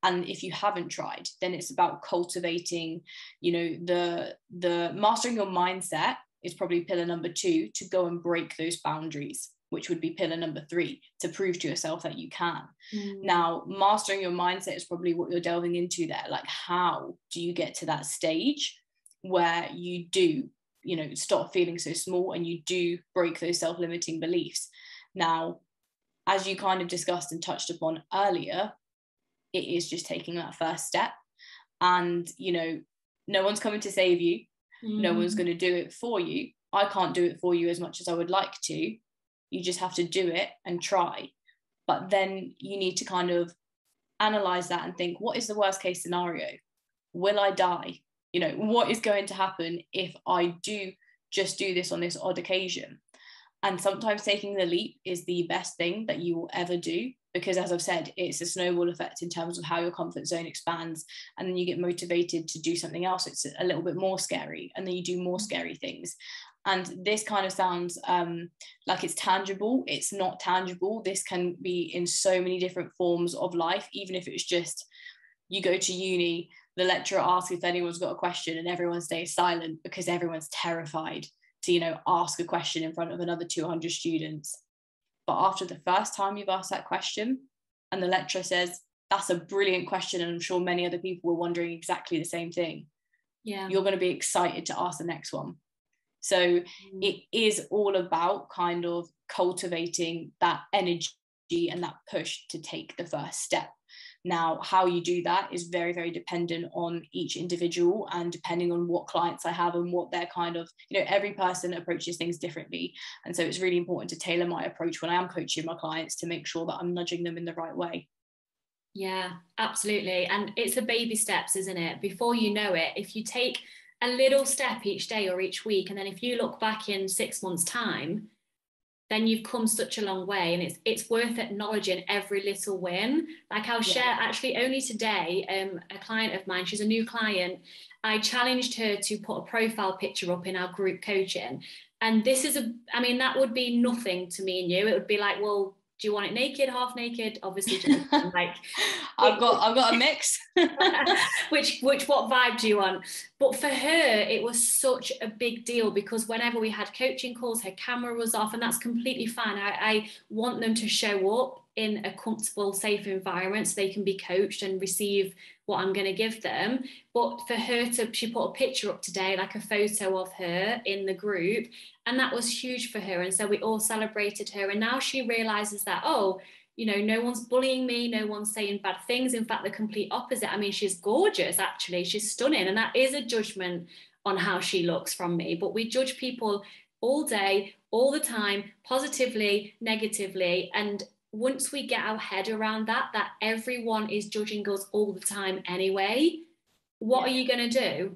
And if you haven't tried, then it's about cultivating, you know, the mastering your mindset is probably pillar number 2, to go and break those boundaries, which would be pillar number 3, to prove to yourself that you can. Now, mastering your mindset is probably what you're delving into there. Like, how do you get to that stage where you do, you know, stop feeling so small and you do break those self-limiting beliefs? Now, as you kind of discussed and touched upon earlier, it is just taking that first step. And, you know, no one's coming to save you. No one's going to do it for you. I can't do it for you as much as I would like to. You just have to do it and try. But then you need to kind of analyze that and think, what is the worst case scenario? Will I die? You know, what is going to happen if I do just do this on this odd occasion? And sometimes taking the leap is the best thing that you will ever do, because, as I've said, it's a snowball effect in terms of how your comfort zone expands, and then you get motivated to do something else. It's a little bit more scary, and then you do more scary things. And this kind of sounds like it's tangible. It's not tangible. This can be in so many different forms of life, even if it's just you go to uni, the lecturer asks if anyone's got a question, and everyone stays silent because everyone's terrified to, you know, ask a question in front of another 200 students. But after the first time you've asked that question and the lecturer says, that's a brilliant question, and I'm sure many other people were wondering exactly the same thing, you're going to be excited to ask the next one. So it is all about kind of cultivating that energy and that push to take the first step. Now, how you do that is very, very dependent on each individual, and depending on what clients I have and what they're kind of, you know, every person approaches things differently. And so it's really important to tailor my approach when I am coaching my clients to make sure that I'm nudging them in the right way. Yeah, absolutely. And it's the baby steps, isn't it? Before you know it, if you take a little step each day or each week, and then if you look back in 6 months' time, then you've come such a long way. And it's worth acknowledging every little win. Like, I'll share, actually only today, a client of mine, she's a new client, I challenged her to put a profile picture up in our group coaching. And this is that would be nothing to me and you. It would be like, well, do you want it naked, half naked? Obviously, like I've got a mix. what vibe do you want? But for her, it was such a big deal, because whenever we had coaching calls, her camera was off, and that's completely fine. I want them to show up in a comfortable, safe environment so they can be coached and receive what I'm going to give them. But for her she put a picture up today, like a photo of her in the group, and that was huge for her. And so we all celebrated her, and now she realizes that, oh, you know, no one's bullying me, no one's saying bad things. In fact, the complete opposite. I mean, she's gorgeous, actually. She's stunning. And that is a judgment on how she looks from me, but we judge people all day, all the time, positively, negatively. And once we get our head around that everyone is judging us all the time anyway, what are you going to do?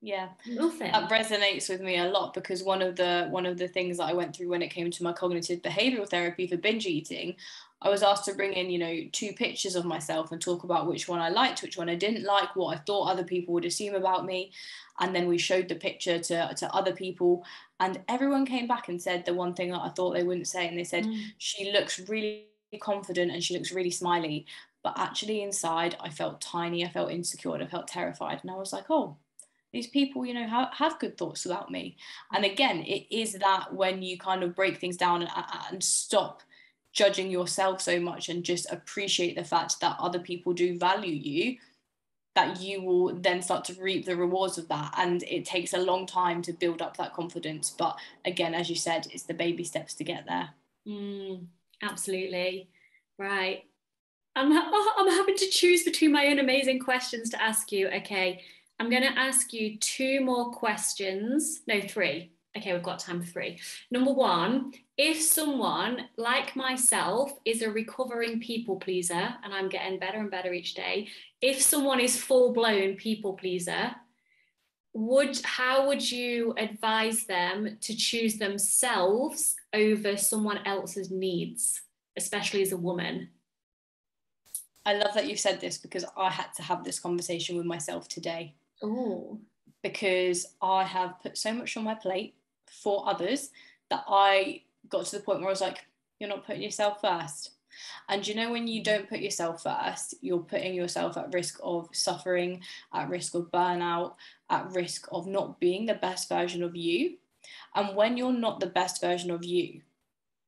Yeah, nothing. That resonates with me a lot, because one of the things that I went through when it came to my cognitive behavioral therapy for binge eating, I was asked to bring in, you know, 2 pictures of myself and talk about which one I liked, which one I didn't like, what I thought other people would assume about me. And then we showed the picture to other people, and everyone came back and said the one thing that I thought they wouldn't say. And they said, she looks really confident and she looks really smiley, but actually inside I felt tiny, I felt insecure, and I felt terrified. And I was like, oh, these people, you know, have good thoughts about me. And again, it is that when you kind of break things down and stop judging yourself so much and just appreciate the fact that other people do value you, that you will then start to reap the rewards of that. And it takes a long time to build up that confidence, but again, as you said, it's the baby steps to get there. Absolutely. Right. I'm having to choose between my own amazing questions to ask you. Okay, I'm going to ask you 2 more questions. No, 3. Okay, we've got time for 3. Number 1, if someone like myself is a recovering people pleaser, and I'm getting better and better each day, if someone is full-blown people pleaser, how would you advise them to choose themselves over someone else's needs, especially as a woman? I love that you said this, because I had to have this conversation with myself today. Oh. Because I have put so much on my plate for others that I got to the point where I was like, you're not putting yourself first. And you know, when you don't put yourself first, you're putting yourself at risk of suffering, at risk of burnout, at risk of not being the best version of you. And when you're not the best version of you,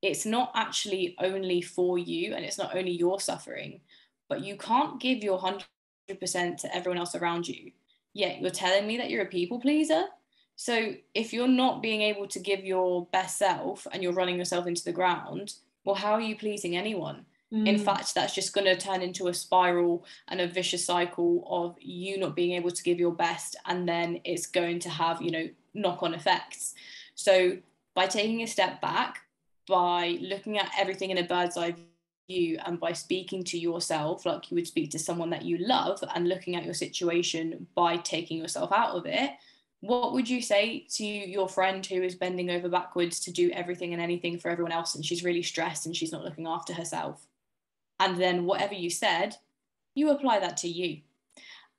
it's not actually only for you, and it's not only your suffering, but you can't give your 100% to everyone else around you. Yet you're telling me that you're a people pleaser? So if you're not being able to give your best self and you're running yourself into the ground, well, how are you pleasing anyone? In fact, that's just going to turn into a spiral and a vicious cycle of you not being able to give your best, and then it's going to have, you know, knock-on effects. So by taking a step back, by looking at everything in a bird's eye view, and by speaking to yourself like you would speak to someone that you love, and looking at your situation by taking yourself out of it, what would you say to your friend who is bending over backwards to do everything and anything for everyone else, and she's really stressed and she's not looking after herself? And then whatever you said, you apply that to you.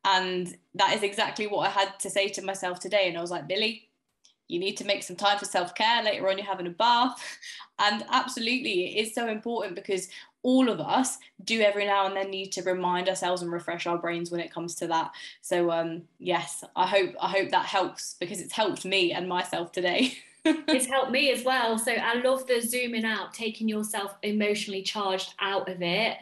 And that is exactly what I had to say to myself today. And I was like, Millie, you need to make some time for self-care. Later on, you're having a bath. And absolutely, it is so important, because all of us do every now and then need to remind ourselves and refresh our brains when it comes to that. So yes, I hope that helps, because it's helped me and myself today. It's helped me as well. So I love the zooming out, taking yourself emotionally charged out of it.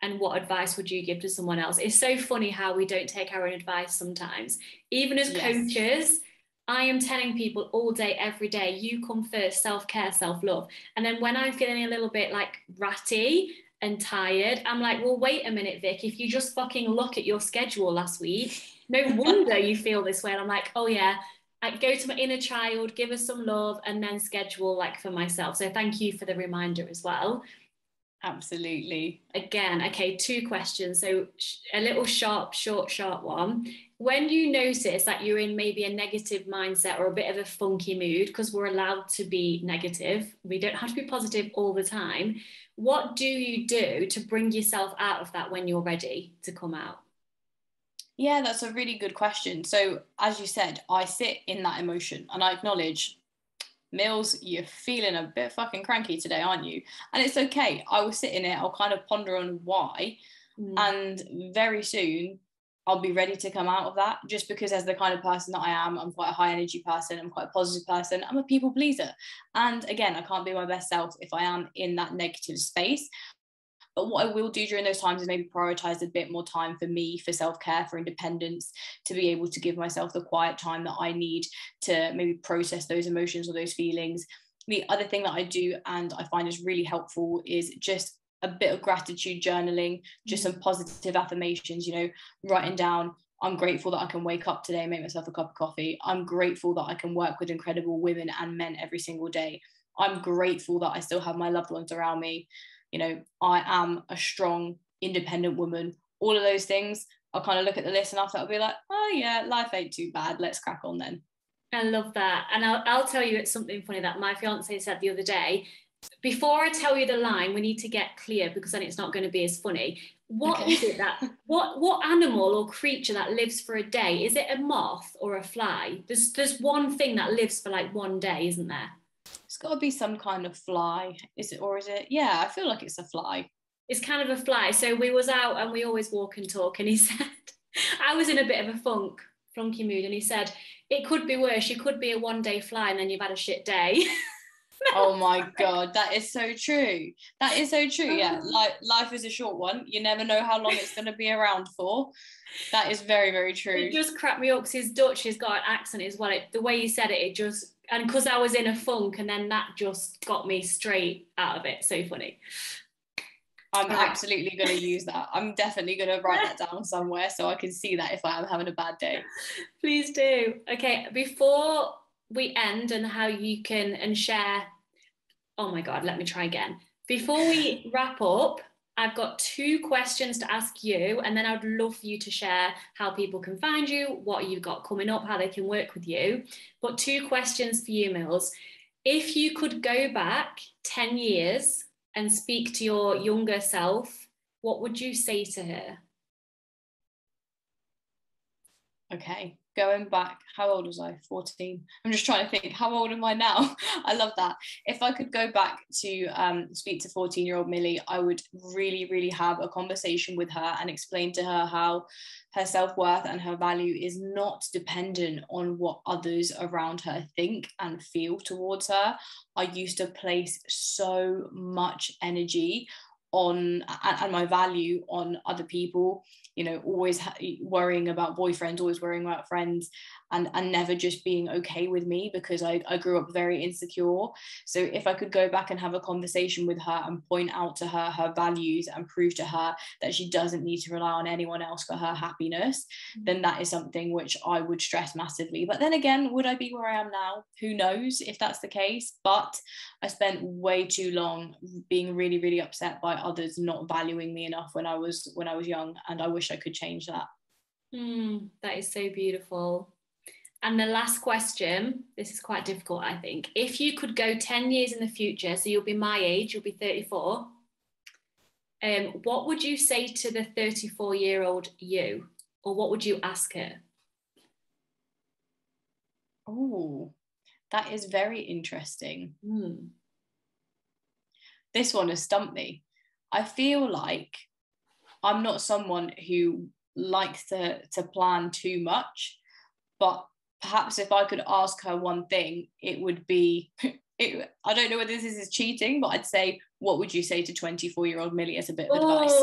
And what advice would you give to someone else? It's so funny how we don't take our own advice sometimes. Even as coaches, I am telling people all day, every day, you come first, self-care, self-love. And then when I'm feeling a little bit like ratty and tired, I'm like, well, wait a minute, Vic, if you just fucking look at your schedule last week, no wonder you feel this way. And I'm like, oh yeah, I go to my inner child, give her some love, and then schedule like for myself. So thank you for the reminder as well. Absolutely. Again, okay, 2 questions. So a little short, sharp one. When you notice that you're in maybe a negative mindset or a bit of a funky mood, because we're allowed to be negative, we don't have to be positive all the time. What do you do to bring yourself out of that when you're ready to come out? Yeah, that's a really good question. So as you said, I sit in that emotion and I acknowledge, Mills, you're feeling a bit fucking cranky today, aren't you? And it's okay. I will sit in it. I'll kind of ponder on why. And very soon I'll be ready to come out of that, just because as the kind of person that I am, I'm quite a high energy person. I'm quite a positive person. I'm a people pleaser. And again, I can't be my best self if I am in that negative space. But what I will do during those times is maybe prioritize a bit more time for me, for self-care, for independence, to be able to give myself the quiet time that I need to maybe process those emotions or those feelings. The other thing that I do, and I find is really helpful, is just a bit of gratitude journaling, just some positive affirmations, you know, writing down I'm grateful that I can wake up today and make myself a cup of coffee. I'm grateful that I can work with incredible women and men every single day. I'm grateful that I still have my loved ones around me. You know, I am a strong, independent woman. All of those things, I'll kind of look at the list and after I'll be like, oh yeah, life ain't too bad. Let's crack on then. I love that. And I'll tell you, it's something funny that my fiance said the other day. Before I tell you the line, we need to get clear, because then it's not going to be as funny. What is it that, what animal or creature that lives for a day? Is it a moth or a fly? There's one thing that lives for like one day, isn't there? It's got to be some kind of fly. Is it, or is it? Yeah, I feel like it's a fly. It's kind of a fly. So we was out and we always walk and talk, and he said, I was in a bit of a flunky mood, and he said, it could be worse. You could be a one-day fly and then you've had a shit day. Oh my God, that is so true. That is so true. Yeah, life is a short one. You never know how long it's going to be around for. That is very, very true. It just cracked me up because he's Dutch. He's got an accent as well. The way he said it, it just, and because I was in a funk, and then that just got me straight out of it. So funny. I'm absolutely going to use that. I'm definitely going to write that down somewhere so I can see that if I am having a bad day. Please do. Okay, before we end and how you can and share, oh my God, let me try again. Before we wrap up, I've got 2 questions to ask you, and then I'd love for you to share how people can find you, what you've got coming up, how they can work with you. But 2 questions for you, Mills. If you could go back 10 years and speak to your younger self, what would you say to her? Okay, going back, how old was I? 14. I'm just trying to think, how old am I now? I love that. If I could go back to speak to 14-year-old Millie, I would really, really have a conversation with her and explain to her how her self-worth and her value is not dependent on what others around her think and feel towards her. I used to place so much energy on and my value on other people, you know, always worrying about boyfriends, always worrying about friends, and never just being okay with me, because I grew up very insecure. So if I could go back and have a conversation with her and point out to her her values and prove to her that she doesn't need to rely on anyone else for her happiness, then that is something which I would stress massively. But then again, would I be where I am now? Who knows if that's the case? But I spent way too long being really, really upset by others not valuing me enough when I was young, and I wish I could change that. That is so beautiful. And the last question, this is quite difficult, I think. If you could go 10 years in the future, so you'll be my age, you'll be 34, what would you say to the 34-year-old you? Or what would you ask her? Oh, that is very interesting. This one has stumped me. I feel like I'm not someone who likes to plan too much, but perhaps if I could ask her one thing, it would be, I don't know whether this is cheating, but I'd say, what would you say to 24-year-old Millie as a bit of advice?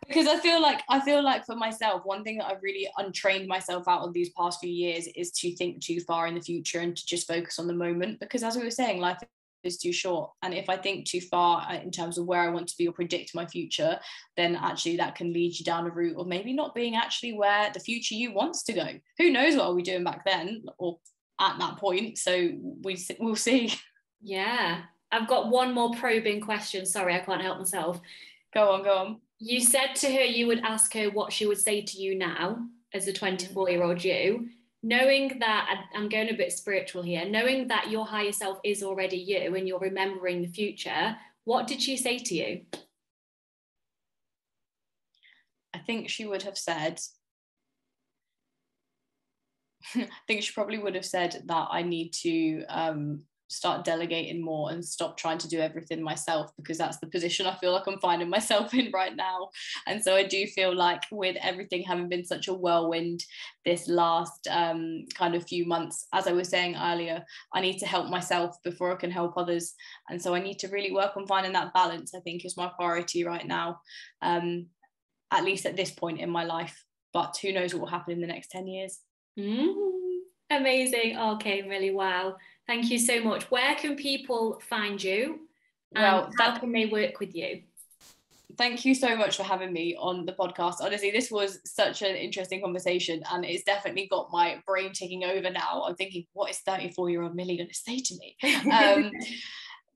Because I feel like for myself, one thing that I've really untrained myself out of these past few years is to think too far in the future and to just focus on the moment. Because as we were saying, life is too short, and if I think too far in terms of where I want to be or predict my future, then actually that can lead you down a route of maybe not being actually where the future you wants to go. Who knows what are we doing back then or at that point? So we'll see. Yeah, I've got one more probing question. Sorry, I can't help myself. Go on. You said to her you would ask her what she would say to you now as a 24-year-old you. Knowing that, I'm going a bit spiritual here, knowing that your higher self is already you and you're remembering the future, what did she say to you? I think she would have said, I think she probably would have said that I need to start delegating more and stop trying to do everything myself, because that's the position I feel like I'm finding myself in right now. And so I do feel like with everything having been such a whirlwind this last kind of few months, as I was saying earlier, I need to help myself before I can help others. And so I need to really work on finding that balance, I think, is my priority right now, at least at this point in my life. But who knows what will happen in the next 10 years. Amazing. Okay, really, wow. Thank you so much. Where can people find you? And how can they work with you? Thank you so much for having me on the podcast. Honestly, this was such an interesting conversation, and it's definitely got my brain ticking over now. I'm thinking, what is 34-year-old Millie going to say to me?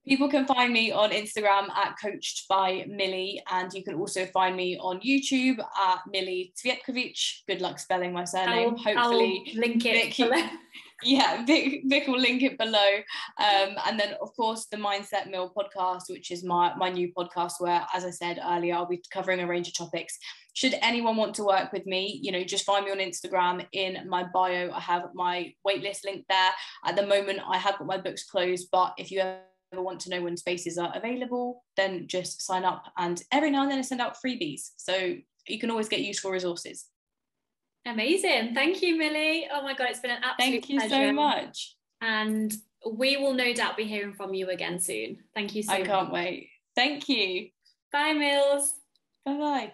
People can find me on Instagram at coached by Millie, and you can also find me on YouTube at Millie Cvjetkovic. Good luck spelling my surname. Hopefully, I'll link it below. Yeah, Vic will link it below. And then, of course, the Mindset Mill podcast, which is my new podcast where, as I said earlier, I'll be covering a range of topics. Should anyone want to work with me, just find me on Instagram. In my bio, I have my waitlist link there. At the moment, I have got my books closed, but if you ever want to know when spaces are available, then just sign up. And every now and then I send out freebies, so you can always get useful resources. Amazing. Thank you, Millie. Oh my God, it's been an absolute pleasure. Thank you so much. And we will no doubt be hearing from you again soon. Thank you so much. I can't wait. Thank you. Bye, Mills. Bye-bye.